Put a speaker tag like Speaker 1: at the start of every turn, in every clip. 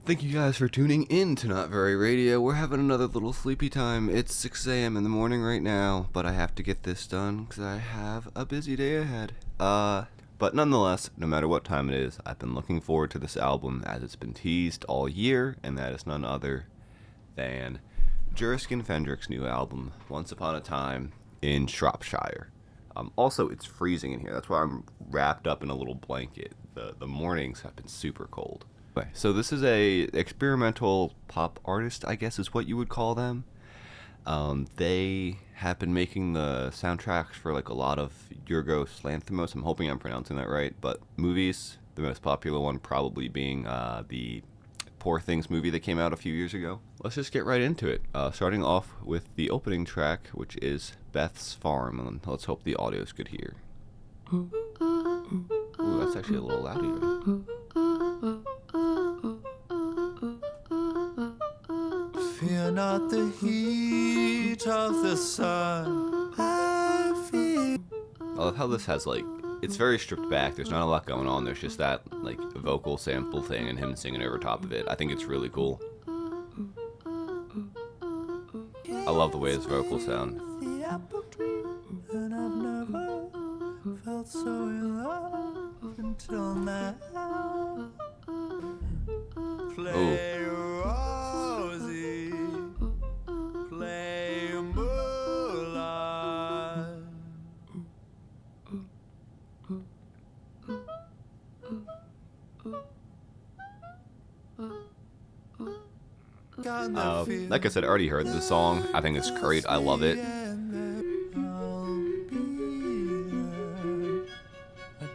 Speaker 1: Thank you guys for tuning in to Not Very Radio. We're having another little sleepy time. It's 6 a.m. in the morning right now, but I have to get this done because I have a busy day ahead. But nonetheless, no matter what time it is, I've been looking forward to this album as it's been teased all year, and that is none other than Jerskin Fendrix' new album, Once Upon a Time in Shropshire. Also, it's freezing in here. That's why I'm wrapped up in a little blanket. The mornings have been super cold. So this is a experimental pop artist, I guess is what you would call them. They have been making the soundtracks for like a lot of Yorgos Lanthimos. I'm hoping I'm pronouncing that right. But movies, the most popular one probably being the Poor Things movie that came out a few years ago. Let's just get right into it. Starting off with the opening track, which is Beth's Farm. And let's hope the audio's good here. Ooh, that's actually a little loud even.
Speaker 2: Fear not the heat of the sun. I
Speaker 1: love how this has like, it's very stripped back. There's not a lot going on. There's just that like vocal sample thing and him singing over top of it. I think it's really cool. I love the way his vocals sound.
Speaker 2: And I've never felt so in love until now. Play Rosie, play Mulan.
Speaker 1: Like I said, I already heard this song. I think it's great. I love it.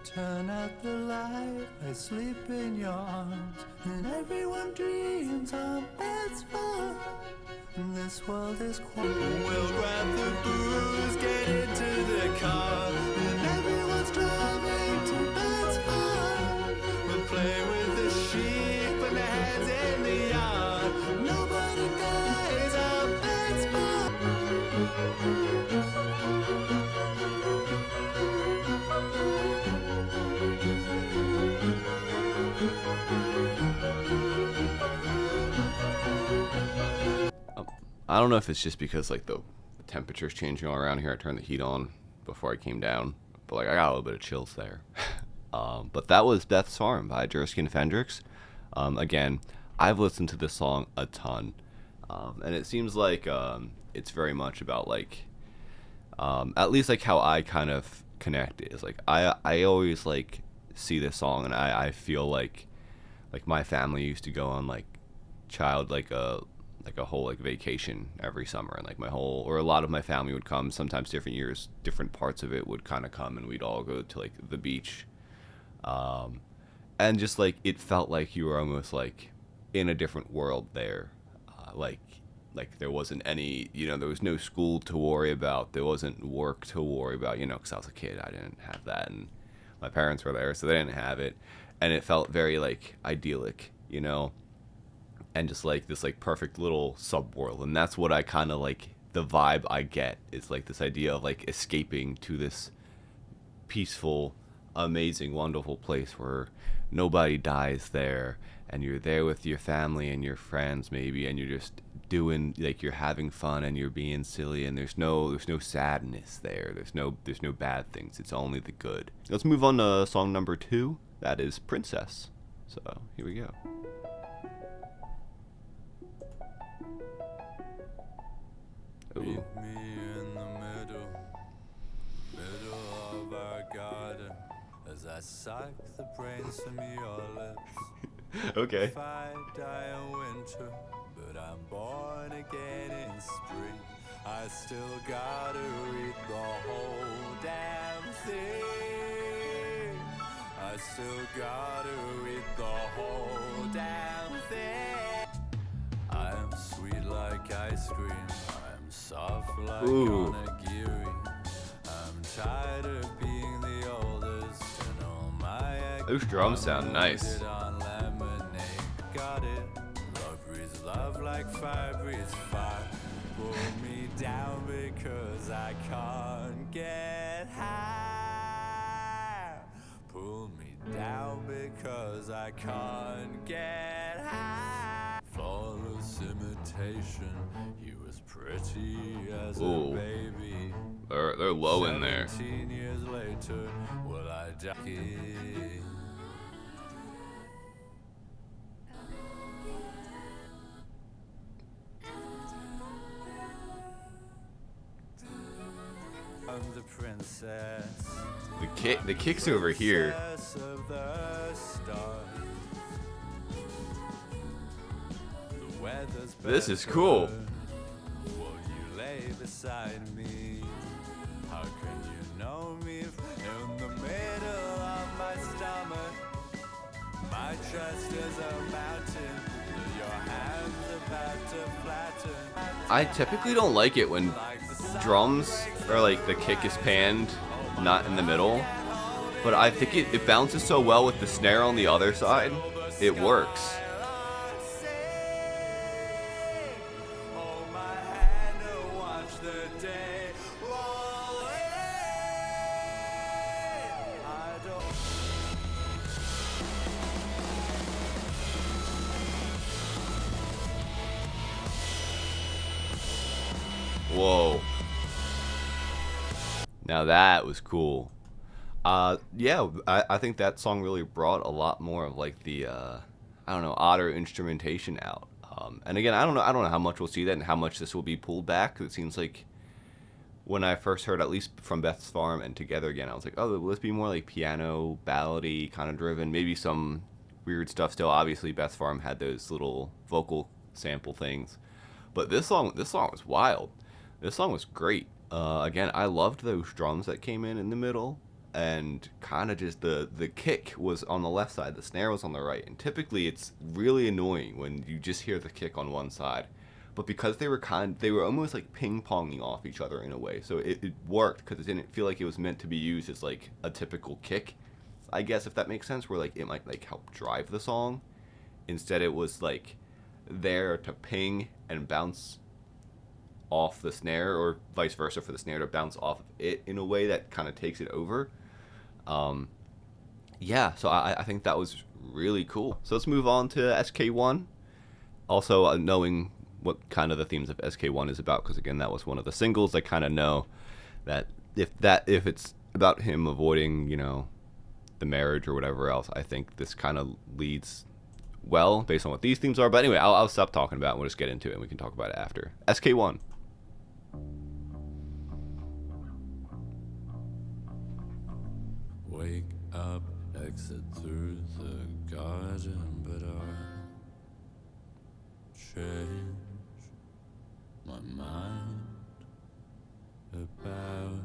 Speaker 2: Turn out the light, I sleep in your arms, and everyone dreams of best fun. This world is quiet. We'll grab the booze, get into the car, and everyone's driving to best fun. We'll play with the sheep and the heads in the yard. Nobody dies of best fun.
Speaker 1: I don't know if it's just because like the temperature's changing all around here. I turned the heat on before I came down, but like I got a little bit of chills there. But that was Beth's Farm by Jerskin Fendrix. Again, I've listened to this song a ton, and it seems like it's very much about like, at least like how I kind of connect it is like I always like see this song and I feel like my family used to go on like a whole like vacation every summer, and like my whole or a lot of my family would come. Sometimes different years, different parts of it would kind of come, and we'd all go to like the beach, and just like it felt like you were almost like in a different world there, like there wasn't any, there was no school to worry about, there wasn't work to worry about, because I was a kid, I didn't have that, and my parents were there, so they didn't have it, and it felt very like idyllic, and just like this like perfect little subworld. And that's what I kind of like, the vibe I get is like this idea of like escaping to this peaceful, amazing, wonderful place where nobody dies there, and you're there with your family and your friends maybe, and you're just doing like, you're having fun and you're being silly, and there's no sadness there, there's no bad things, it's only the good. Let's move on to song number 2. That is Princess. So here we go.
Speaker 2: Meet me in the middle of our garden, as I suck the brains from your lips.
Speaker 1: Okay.
Speaker 2: If I die in winter, but I'm born again in spring, I still gotta read the whole damn thing. I still gotta read the whole damn thing. I am sweet like ice cream, I'm soft like onigiri. I'm tired of being the oldest, and all my
Speaker 1: those drums sound nice.
Speaker 2: on lemonade. Got it. Love breathes love like fire breathes fire. Pull me down because I can't get high. Pull me down because I can't get high. temptation. He was pretty as
Speaker 1: Ooh.
Speaker 2: a baby.
Speaker 1: They're low in there.
Speaker 2: 17 years later, will I die? I'm the princess.
Speaker 1: The kick's over here.
Speaker 2: Princess of the stars. The weather's
Speaker 1: This is
Speaker 2: better.
Speaker 1: cool.
Speaker 2: Will you lay beside me? How can you know me in the middle of my stomach? My chest is a mountain. Your hands about to flatten.
Speaker 1: I typically don't like it when drums or like the kick is panned, not in the middle. But I think it bounces so well with the snare on the other side. It works. Whoa. Now that was cool. Yeah, I think that song really brought a lot more of like the I don't know, odder instrumentation out. And again, I don't know how much we'll see that and how much this will be pulled back. 'Cause it seems like when I first heard, at least from Beth's Farm and Together Again, I was like, oh, will this be more like piano, ballady kind of driven? Maybe some weird stuff still. Obviously, Beth's Farm had those little vocal sample things, but this song was wild. This song was great. Again, I loved those drums that came in the middle, and kind of just the kick was on the left side, the snare was on the right. And typically, it's really annoying when you just hear the kick on one side. But because they were almost like ping ponging off each other in a way, so it worked because it didn't feel like it was meant to be used as like a typical kick, I guess, if that makes sense. Where like it might like help drive the song. Instead, it was like there to ping and bounce off the snare, or vice versa for the snare to bounce off of it in a way that kind of takes it over. Yeah, so I think that was really cool. So let's move on to SK1. Also, knowing what kind of the themes of SK1 is about, because again, that was one of the singles. I kind of know that if it's about him avoiding, you know, the marriage or whatever else, I think this kind of leads well based on what these themes are. But anyway, I'll stop talking about it and we'll just get into it and we can talk about it after. SK1.
Speaker 2: Wake up, exit through the garden, but I change my mind about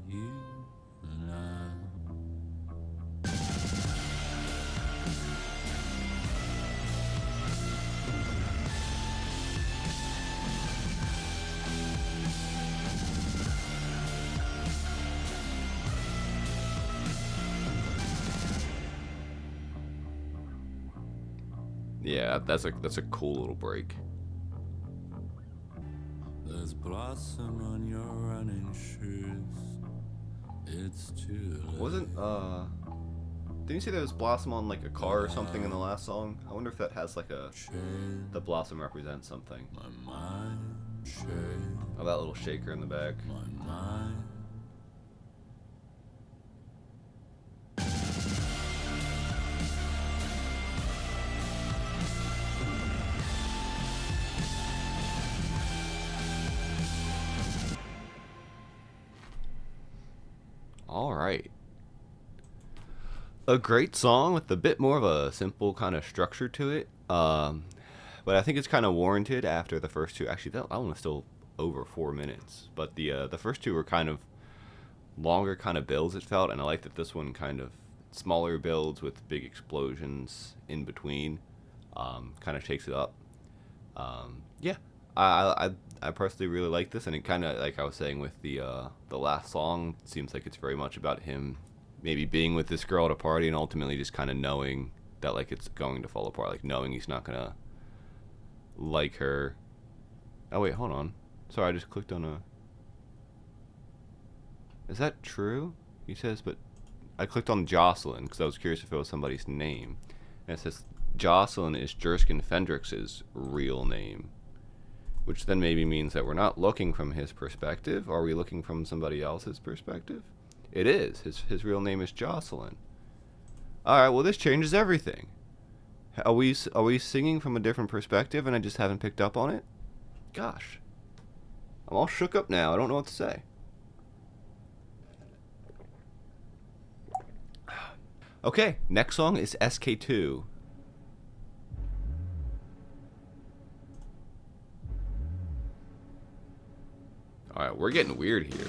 Speaker 2: you now.
Speaker 1: Yeah, that's a cool little break.
Speaker 2: There's blossom on your running shoes. It's too late.
Speaker 1: Didn't you say there was blossom on like a car or something in the last song? I wonder if that has like the blossom represents something.
Speaker 2: My mind changed.
Speaker 1: Oh, that little shaker in the back.
Speaker 2: My mind.
Speaker 1: All right. A great song with a bit more of a simple kind of structure to it. But I think it's kind of warranted after the first two. Actually, that one was still over 4 minutes. But the first two were kind of longer kind of builds, it felt. And I like that this one kind of smaller builds with big explosions in between. Kind of shakes it up. Yeah. I personally really like this, and it kind of, like I was saying with the last song, seems like it's very much about him maybe being with this girl at a party and ultimately just kind of knowing that like it's going to fall apart, like knowing he's not gonna like her. Oh wait, hold on. Sorry, I just clicked on a. Is that true? He says, but I clicked on Jocelyn because I was curious if it was somebody's name, and it says Jocelyn is Jerskin Fendrix's real name. which then maybe means that we're not looking from his perspective. Are we looking from somebody else's perspective? It is. His real name is Jocelyn. All right, well, this changes everything. Are we singing from a different perspective and I just haven't picked up on it? Gosh. I'm all shook up now. I don't know what to say. Okay, next song is SK2. Alright, we're getting weird here.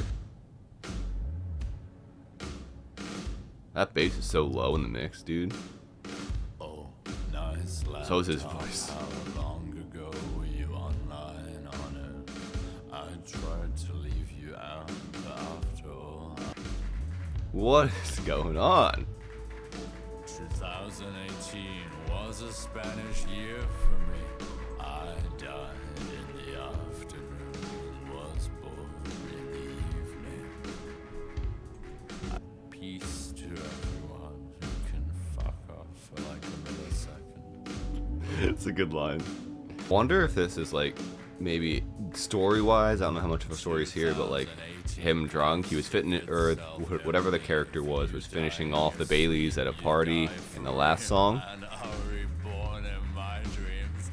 Speaker 1: That bass is so low in the mix, dude.
Speaker 2: Oh, nice laptop.
Speaker 1: So is his voice.
Speaker 2: How long ago were you online on it? I tried to leave you out, but after all,
Speaker 1: What is going on?
Speaker 2: 2018 was a Spanish year for me. I died in the afternoon, was born in the evening. Peace to everyone who can fuck off for like a millisecond.
Speaker 1: It's a good line. Wonder if this is like maybe story-wise. I don't know how much of a story is here, but like him drunk, he was fitting it, or whatever the character was finishing off the Baileys at a party in the last song.
Speaker 2: And are reborn in my dreams.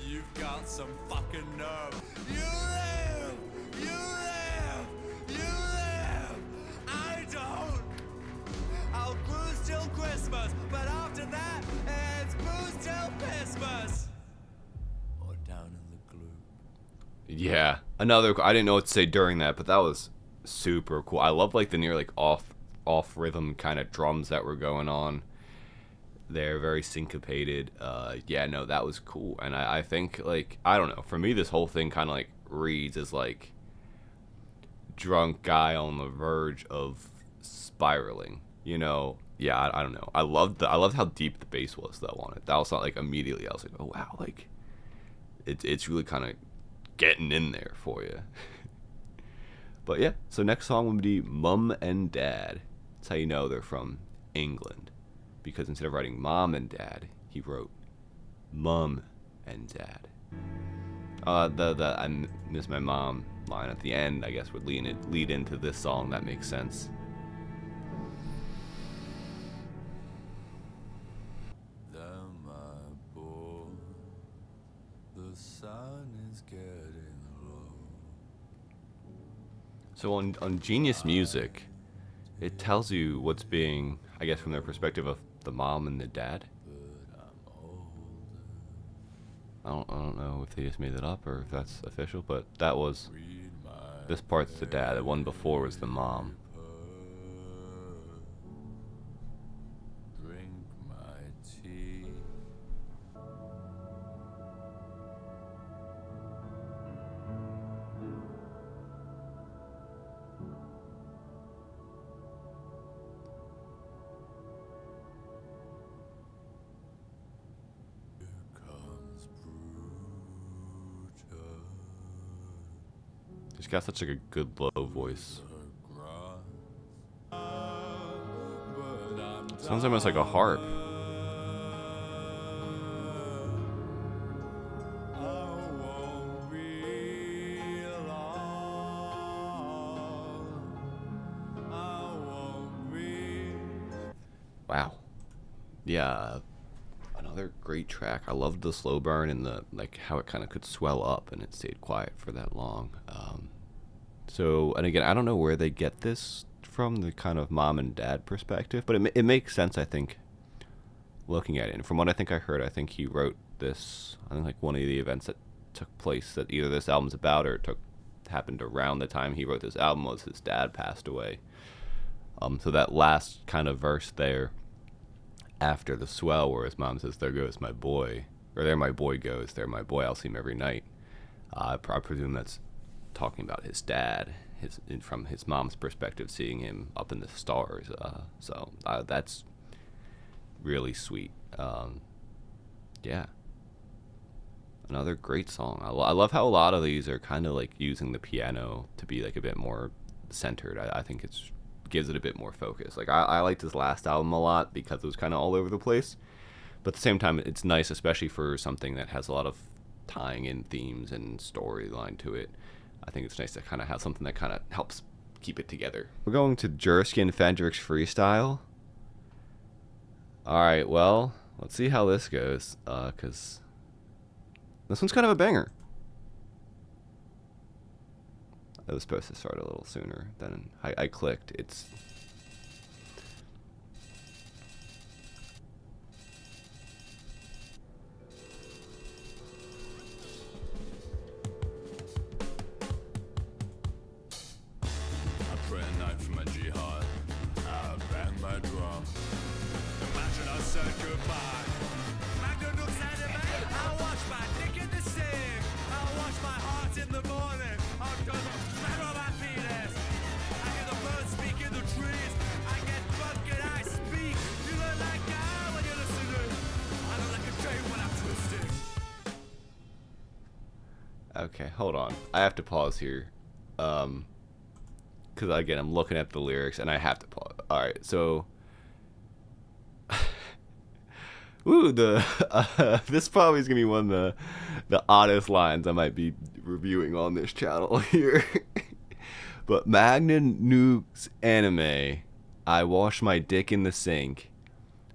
Speaker 2: You've got some fucking nerve. You live! You live! You live! I don't! I'll cruise till Christmas, but after that, it's booze till Christmas! Or down in the glue.
Speaker 1: Yeah, another. I didn't know what to say during that, but that was super cool. I love like the near like off rhythm kind of drums that were going on. They're very syncopated. Yeah, no, that was cool. And I think like, I don't know, for me this whole thing kind of like reads as like drunk guy on the verge of spiraling. You know? Yeah, I don't know. I loved how deep the bass was though on it. That was not like immediately. I was like, oh wow, like it's really kind of getting in there for you. But yeah, so next song would be Mum and Dad. That's how you know they're from England. Because instead of writing Mom and Dad, he wrote Mum and Dad. The I miss my mom line at the end, I guess, would lead into this song. That makes sense.
Speaker 2: There, my boy, the sun is getting low.
Speaker 1: So on Genius Music, it tells you what's being, I guess, from their perspective of the mom and the dad. I don't know if they just made it up or if that's official, but that was, this part's the dad. The one before was the mom.
Speaker 2: Drink my tea.
Speaker 1: He's got such like a good low voice. Sounds almost like a harp. Wow. Yeah. Another great track. I loved the slow burn and the like how it kind of could swell up and it stayed quiet for that long. So, and again, I don't know where they get this from, the kind of mom and dad perspective, but it makes sense, I think, looking at it. And from what I think I heard, I think he wrote this, I think like one of the events that took place that either this album's about or happened around the time he wrote this album was his dad passed away. So that last kind of verse there after the swell where his mom says, "There goes my boy," or "There my boy goes, there my boy, I'll see him every night." I presume that's talking about his dad, from his mom's perspective, seeing him up in the stars. So that's really sweet. Yeah. Another great song. I love how a lot of these are kind of like using the piano to be like a bit more centered. I think it's gives it a bit more focus. Like I liked his last album a lot because it was kind of all over the place, but at the same time it's nice, especially for something that has a lot of tying in themes and storyline to it. I think it's nice to kind of have something that kind of helps keep it together. We're going to Jerskin Fendrix freestyle. All right, well, let's see how this goes, because this one's kind of a banger. It was supposed to start a little sooner than I clicked. It's
Speaker 2: I pray a night for my jihad. I bang my drum. Imagine I said goodbye. Magna looks at me. I wash my dick in the sink. I wash my heart in the morning. I'm gonna smatter my penis. I hear the birds speak in the trees. I get drunk and I speak. You look like God when you're listening. I look like a train when I'm twisting.
Speaker 1: okay. Hold on, I have to pause here, because again, I'm looking at the lyrics and I have to pause. All right, so. Ooh, this probably is gonna be one of the oddest lines I might be reviewing on this channel here. But Magna nukes anime. I wash my dick in the sink.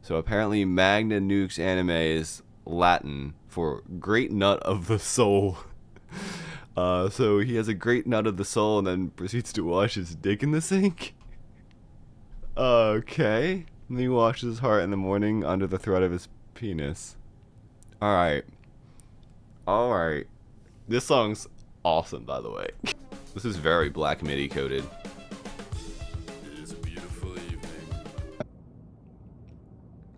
Speaker 1: So apparently Magna nukes anime is Latin for great nut of the soul. So he has a great nut of the soul and then proceeds to wash his dick in the sink. Okay. And he washes his heart in the morning under the threat of his penis. Alright. Alright. This song's awesome, by the way. This is very Black MIDI coded.
Speaker 2: It is a beautiful evening.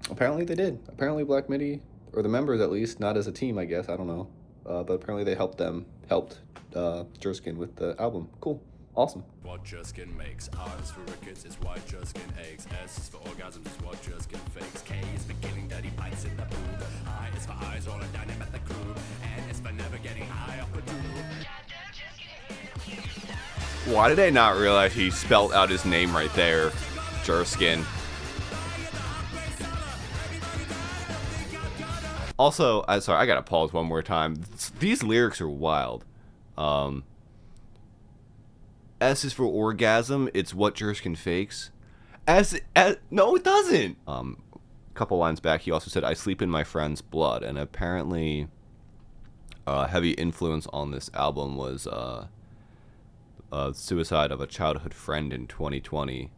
Speaker 1: Apparently they did. Apparently Black MIDI, or the members at least, not as a team, I guess, I don't know. But apparently they helped Jerskin with the album. Cool. Awesome.
Speaker 2: What Jerskin makes. R is for rickets, it's why Jerskin eggs. S is for orgasms, it's what Jerskin fakes. K is for killing dirty bites in the boob. I is for eyes rolling down him at the crew. N is for never getting high off a tube.
Speaker 1: Why did I not realize he spelled out his name right there? Jerskin. Also, sorry, I gotta pause one more time. These lyrics are wild. S is for orgasm. It's what Jerskin fakes. No, it doesn't. A couple lines back, he also said, "I sleep in my friend's blood," and apparently, a heavy influence on this album was suicide of a childhood friend in 2020.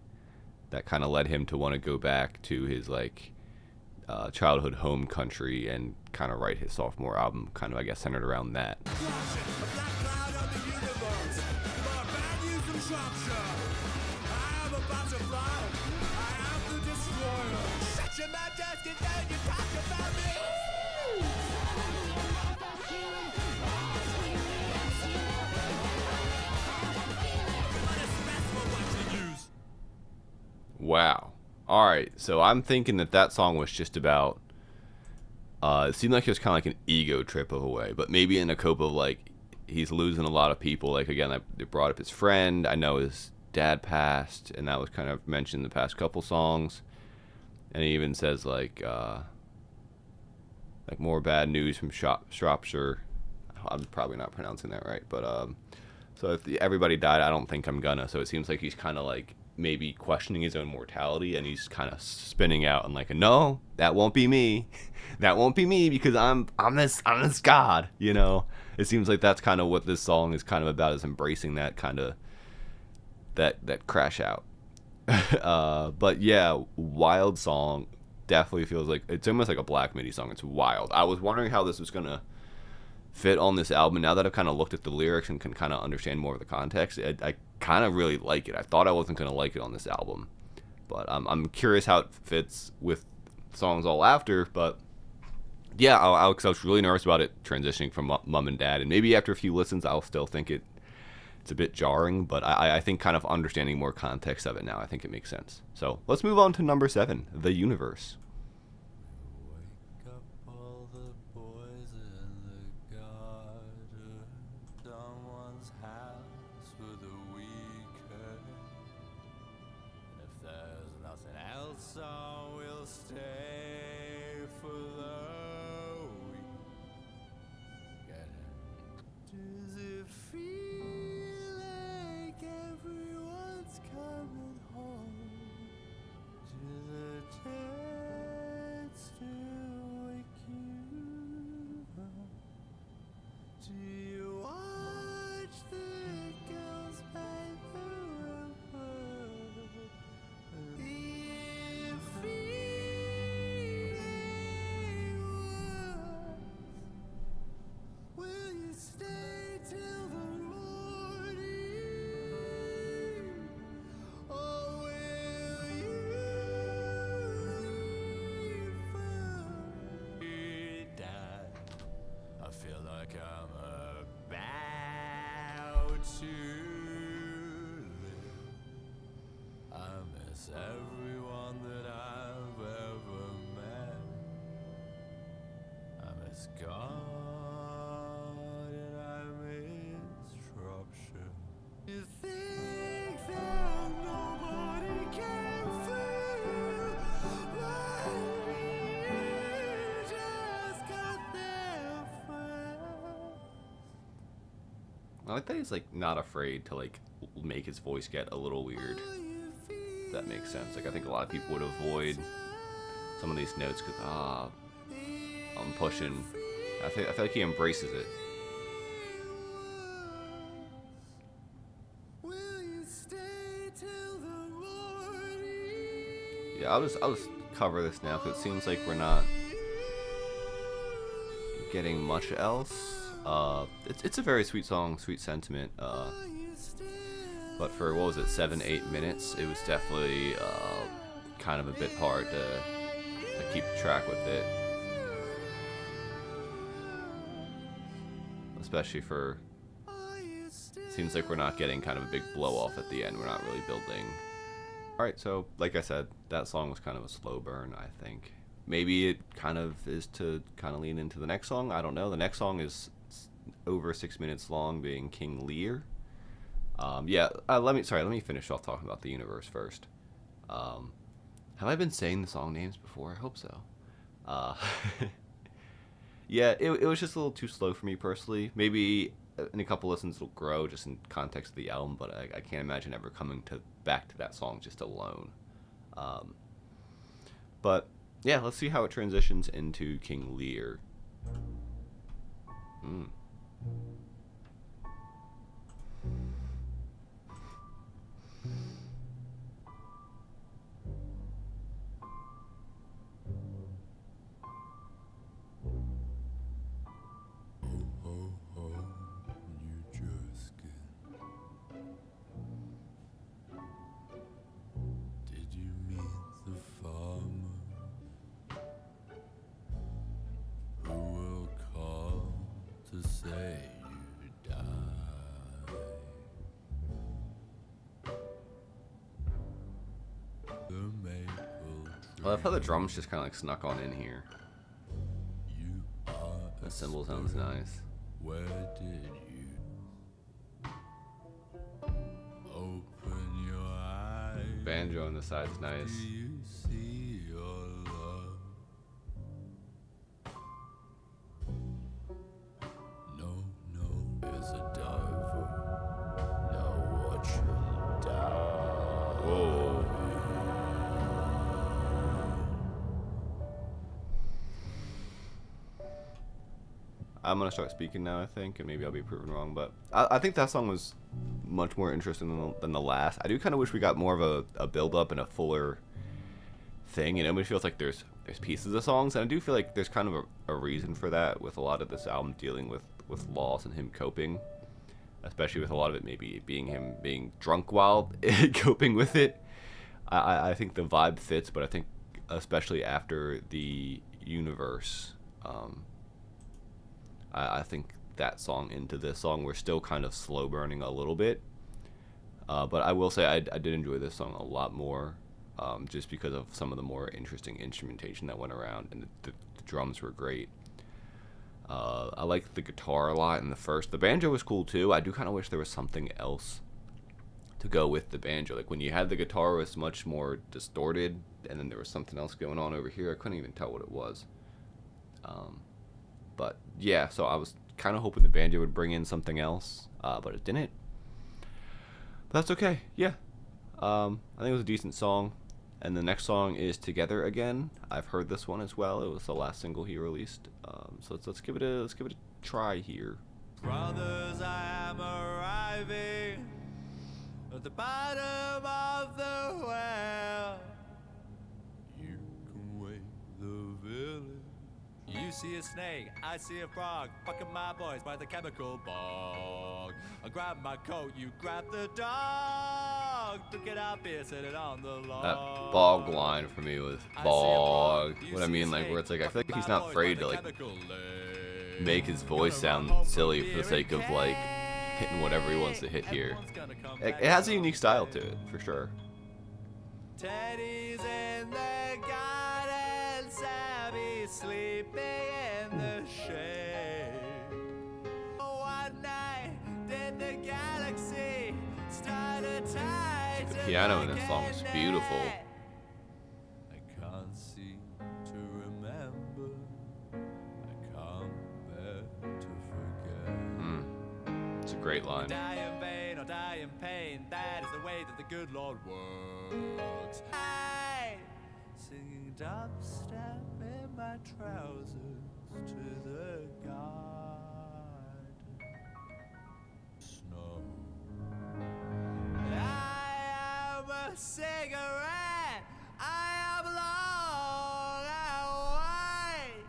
Speaker 1: That kind of led him to want to go back to his childhood home country and kind of write his sophomore album, kind of I guess centered around that.
Speaker 2: Shropshire. I am a butterfly. I am the destroyer. Shut your mouth, Jerskin, don't you talk about me.
Speaker 1: Wow. Alright, so I'm thinking that song was just about, it seemed like it was kind of like an ego trip of a way, but maybe in a cope of like, he's losing a lot of people. Like, again, they brought up his friend. I know his dad passed, and that was kind of mentioned in the past couple songs. And he even says, like more bad news from Shropshire. I'm probably not pronouncing that right. But, so if everybody died, I don't think I'm gonna. So it seems like he's kind of, like, maybe questioning his own mortality, and he's kind of spinning out and like, no, that won't be me. That won't be me, because I'm this god, you know. It seems like that's kind of what this song is kind of about, is embracing that kind of that crash out. But yeah, wild song. Definitely feels like it's almost like a Black MIDI song. It's wild. I was wondering how this was gonna fit on this album. Now that I've kind of looked at the lyrics and can kind of understand more of the context, I kind of really like it. I thought I wasn't gonna like it on this album, but I'm curious how it fits with songs all after. But yeah, I was really nervous about it transitioning from Mom and Dad, and maybe after a few listens, I'll still think it's a bit jarring. But I think kind of understanding more context of it now, I think it makes sense. So let's move on to number 7, The Universe.
Speaker 2: Wake up all the boys in the garden. Someone's house with a weekend. And if there's nothing else on, we'll stay for the week. Get Does it feel like everyone's coming home? Does a chance to wake you up? Do you watch the girls by the river? Do you feel worse? Will you stay till the morning? Or will you leave first? I feel like I'm about to live. I miss everyone that I've ever met. I miss God and I miss Shropshire. You think that nobody can feel what you just got there first.
Speaker 1: I like that he's like not afraid to like make his voice get a little weird. If that makes sense. Like I think a lot of people would avoid some of these notes because I'm pushing. I feel like he embraces it. Yeah, I'll just cover this now because it seems like we're not getting much else. It's a very sweet song, sweet sentiment. But for what was it, 7-8 minutes, it was definitely kind of a bit hard to keep track with it. Especially for, seems like we're not getting kind of a big blow off at the end. We're not really building. Alright, so like I said, that song was kind of a slow burn, I think. Maybe it kind of is to kind of lean into the next song. I don't know. The next song is over 6 minutes long, being King Lear. Let me finish off talking about the universe first. Have I been saying the song names before? I hope so. Yeah, it was just a little too slow for me personally. Maybe in a couple listens it'll grow just in context of the album, but I can't imagine ever coming back to that song just alone. But yeah, let's see how it transitions into King Lear.
Speaker 2: New Jerskin. Did you meet the farmer who will call to say you died? The maple
Speaker 1: I love how the drums just kind of like snuck on in here.
Speaker 2: you are
Speaker 1: The cymbal sounds nice.
Speaker 2: Where did you open your eyes?
Speaker 1: Banjo on the side's nice.
Speaker 2: Do you see your love? No, there's a diver. Now watch him die.
Speaker 1: Whoa. I'm gonna start speaking now, I think, and maybe I'll be proven wrong, but I think that song was much more interesting than the last. I do kind of wish we got more of a build-up and a fuller thing. It feels like there's pieces of songs, and I do feel like there's kind of a reason for that with a lot of this album dealing with loss and him coping, especially with a lot of it maybe being him being drunk while coping with it. I think the vibe fits, but I think especially after the universe, I think that song into this song, we're still kind of slow burning a little bit. But I will say I did enjoy this song a lot more, just because of some of the more interesting instrumentation that went around, and the drums were great. I liked the guitar a lot in the first. The banjo was cool too. I do kind of wish there was something else to go with the banjo. Like when you had the guitar, it was much more distorted, and then there was something else going on over here. I couldn't even tell what it was. But yeah, so I was kind of hoping the banjo would bring in something else, but it didn't. But that's okay. Yeah. I think it was a decent song. And the next song is Together Again. I've heard this one as well. It was the last single he released. So let's give it a try here.
Speaker 2: Brothers, I am arriving at the bottom of the well. You can wake the village. You see a snake, I see a frog. Fucking my boys by the chemical bog. I grab my coat, you grab the dog. Took it out here, set it on the log.
Speaker 1: That bog line for me was bog. What I mean, like, where it's like, I feel like he's not afraid to, like, make his voice sound silly for the sake of, like, hitting whatever he wants to hit here. It has a unique style to it, for sure.
Speaker 2: Teddy's in the garden, Sammy's sleeping in the shade. One night, then the galaxy started tight.
Speaker 1: The piano in this song is beautiful.
Speaker 2: I can't seem to remember. I can't bear to forget.
Speaker 1: It's a great line.
Speaker 2: Die in vain or die in pain. That is the way that the good Lord works. I singing dubstep in my trousers to the God. Snow. I am a cigarette. I am long and white.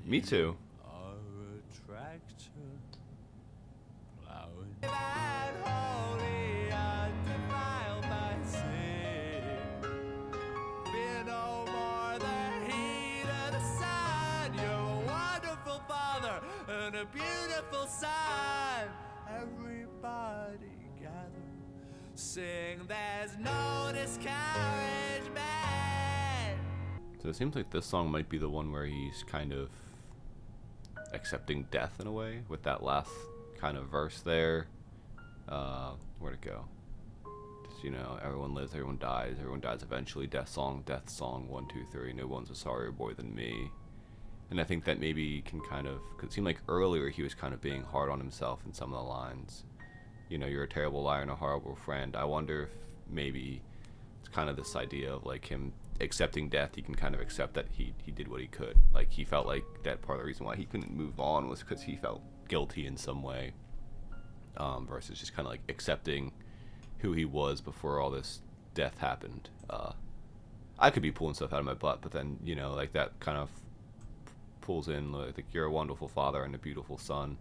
Speaker 1: Me too.
Speaker 2: Are a tractor plowing and holy, undefiled by sin. Fear no more the heat of the sun. You're a wonderful father and a beautiful son. Everybody gather, sing. There's no discouragement.
Speaker 1: So it seems like this song might be the one where he's kind of accepting death in a way, with that last kind of verse there. Where'd it go? Just, you know, everyone lives, everyone dies eventually. Death song, 1, 2, 3. No one's a sorrier boy than me. And I think that maybe can kind of, because it seemed like earlier he was kind of being hard on himself in some of the lines. You know, you're a terrible liar and a horrible friend. I wonder if maybe it's kind of this idea of like him accepting death. He can kind of accept that he did what he could. Like, he felt like that part of the reason why he couldn't move on was because he felt guilty in some way, versus just kind of like accepting who he was before all this death happened. I could be pulling stuff out of my butt, but then, you know, like that kind of pulls in like you're a wonderful father and a beautiful son.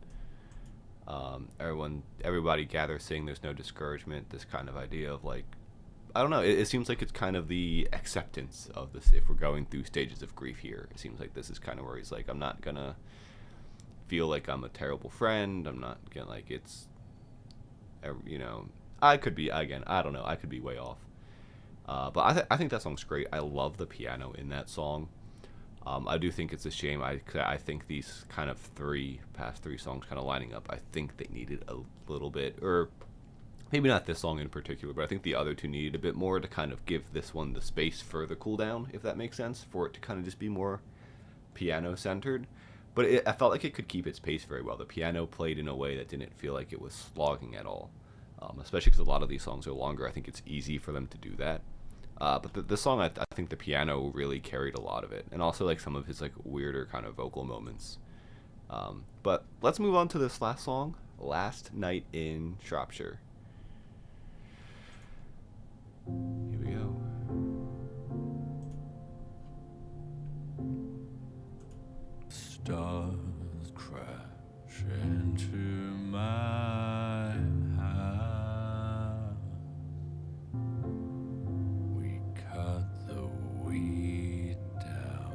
Speaker 1: Everybody gathers, saying there's no discouragement. This kind of idea of like, I don't know. It seems like it's kind of the acceptance of this. If we're going through stages of grief here, it seems like this is kind of where he's like, I'm not gonna feel like I'm a terrible friend. I'm not gonna, like, it's, you know, I could be, again, I don't know. I could be way off. But I think that song's great. I love the piano in that song. I do think it's a shame. I think these kind of past three songs kind of lining up, I think they needed a little bit, or maybe not this song in particular, but I think the other two needed a bit more to kind of give this one the space for the cool down, if that makes sense, for it to kind of just be more piano centered. But I felt like it could keep its pace very well. The piano played in a way that didn't feel like it was slogging at all, especially because a lot of these songs are longer. I think it's easy for them to do that. But the song, I think the piano really carried a lot of it, and also like some of his like weirder kind of vocal moments. But let's move on to this last song, Last Night in Shropshire. Here we go.
Speaker 2: Stars crash into my house. We cut the weed down.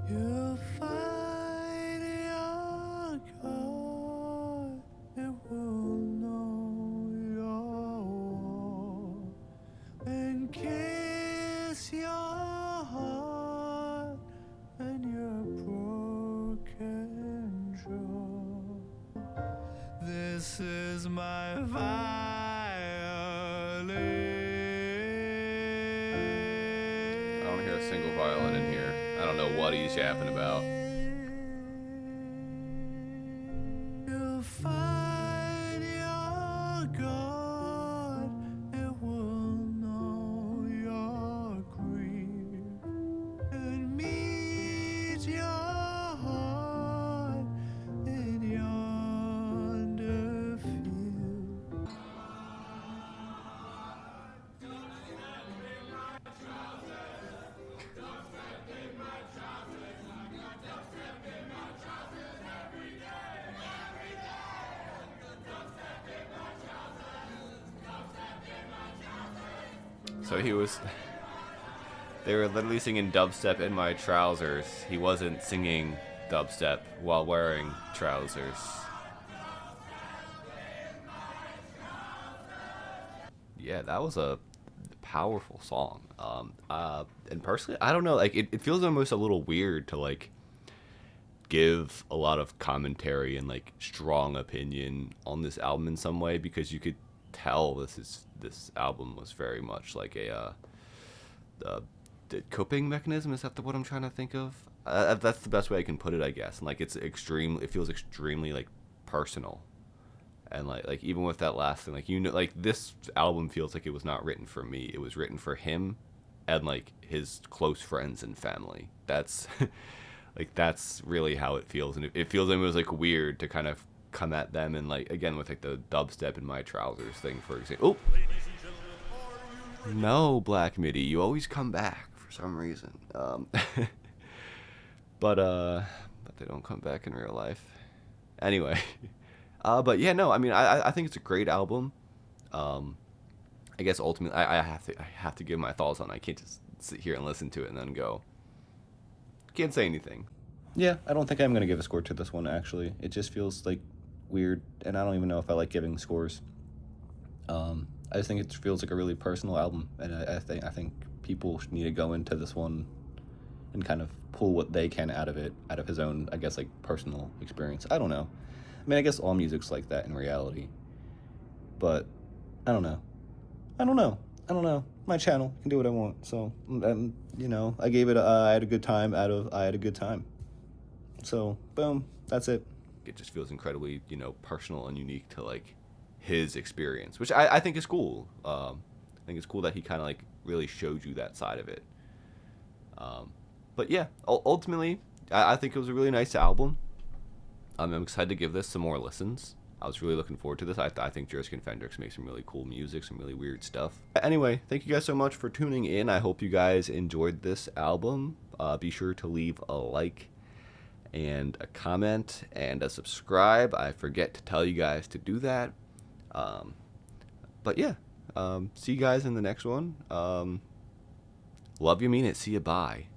Speaker 2: You'll find your God. It will know your war and kiss your heart and your broken jaw. This is my violin.
Speaker 1: I don't hear a single violin in here. I don't know what he's yapping about.
Speaker 2: You'll find your God, it will know your grief, and meet your heart in yonder field.
Speaker 1: So they were literally singing dubstep in my trousers. He wasn't singing dubstep while wearing trousers. Yeah, that was a powerful song. And personally, I don't know, like it feels almost a little weird to like give a lot of commentary and like strong opinion on this album in some way, because you could tell this album was very much like the coping mechanism. Is that what I'm trying to think of? That's the best way I can put it, I guess. And like it feels extremely like personal, and like even with that last thing, like like this album feels like it was not written for me. It was written for him and like his close friends and family. That's like that's really how it feels, and it feels like it was like weird to kind of come at them, and like again with like the dubstep in my trousers thing, for example. Oh no, Black Midi, you always come back for some reason. But they don't come back in real life. Anyway, but yeah, no, I mean, I think it's a great album. I guess ultimately, I have to give my thoughts on it. I can't just sit here and listen to it and then go. Can't say anything. Yeah, I don't think I'm gonna give a score to this one. Actually, it just feels like weird, and I don't even know if I like giving scores. I just think it feels like a really personal album, and I think people need to go into this one and kind of pull what they can out of it, out of his own, I guess, like personal experience. I don't know. I mean, I guess all music's like that in reality, but I don't know. I don't know. My channel can do what I want. So, you know, I gave it. I had a good time. I had a good time. So, boom. That's it. It just feels incredibly, you know, personal and unique to like his experience, which I think is cool. I think it's cool that he kind of like really showed you that side of it. But yeah, ultimately, I think it was a really nice album. I'm excited to give this some more listens. I was really looking forward to this. I think Jerskin Fendrix makes some really cool music, some really weird stuff. Anyway, thank you guys so much for tuning in. I hope you guys enjoyed this album. Be sure to leave a like and a comment and a subscribe. I forget to tell you guys to do that. But yeah, see you guys in the next one. Love you, mean it. See you, bye.